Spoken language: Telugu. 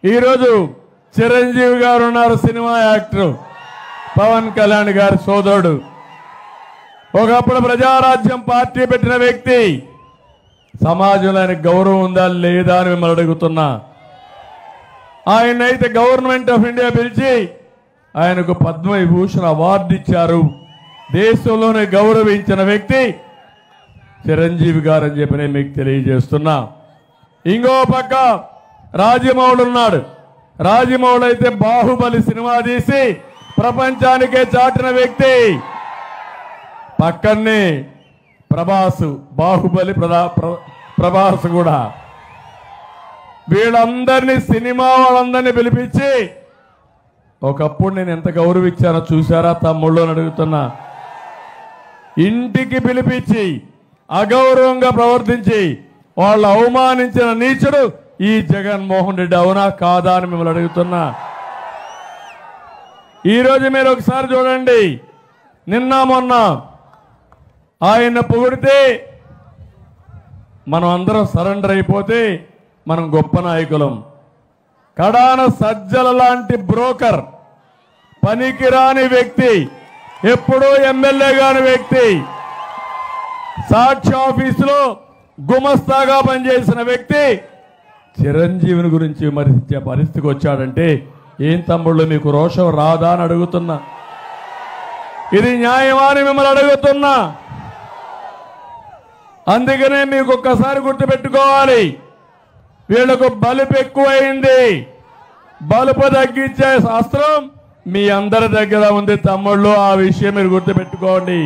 ఈరోజు చిరంజీవి గారు ఉన్నారు, సినిమా యాక్టర్ పవన్ కళ్యాణ్ గారి సోదరుడు. ఒకప్పుడు ప్రజారాజ్యం పార్టీ పెట్టిన వ్యక్తి. సమాజంలో ఆయనకు గౌరవం ఉందా లేదా అని మిమ్మల్ని అడుగుతున్నా. ఆయనైతే గవర్నమెంట్ ఆఫ్ ఇండియా పిలిచి ఆయనకు పద్మవిభూషణ్ అవార్డు ఇచ్చారు. దేశంలోనే గౌరవించిన వ్యక్తి చిరంజీవి గారు అని చెప్పి నేను మీకు తెలియజేస్తున్నా. ఇంకో పక్క రాజమౌళి ఉన్నాడు. రాజమౌళి అయితే బాహుబలి సినిమా తీసి ప్రపంచానికే చాటిన వ్యక్తి. పక్కనే ప్రభాస్, బాహుబలి ప్రభాస్ కూడా. వీళ్ళందరినీ, సినిమా వాళ్ళందరినీ పిలిపించి ఒకప్పుడు నేను ఎంత గౌరవించానో చూసారా తమ్ముళ్ళు అని అడుగుతున్నా. ఇంటికి పిలిపించి అగౌరవంగా ప్రవర్తించి వాళ్ళు అవమానించిన నీచుడు ఈ జగన్మోహన్ రెడ్డి, అవునా కాదా అని మిమ్మల్ని అడుగుతున్నా. ఈరోజు మీరు ఒకసారి చూడండి, నిన్న మొన్న ఆయన పొగిడితే మనం అందరం సరెండర్ అయిపోతే మనం గొప్ప నాయకులం. కడాన సజ్జల లాంటి బ్రోకర్, పనికిరాని వ్యక్తి, ఎప్పుడూ ఎమ్మెల్యే కాని వ్యక్తి, సాక్షి ఆఫీసులో గుమస్తాగా పనిచేసిన వ్యక్తి చిరంజీవిని గురించి విమర్శించే పరిస్థితికి వచ్చాడంటే ఏం తమ్ముళ్ళు మీకు రోషం రాదా అని అడుగుతున్నా. ఇది న్యాయమా అని మిమ్మల్ని అడుగుతున్నా. అందుకనే మీకు ఒక్కసారి గుర్తుపెట్టుకోవాలి, వీళ్లకు బలుపు ఎక్కువైంది. బలుపు తగ్గించే శాస్త్రం మీ అందరి దగ్గర ఉంది తమ్ముళ్ళు. ఆ విషయం మీరు గుర్తుపెట్టుకోండి.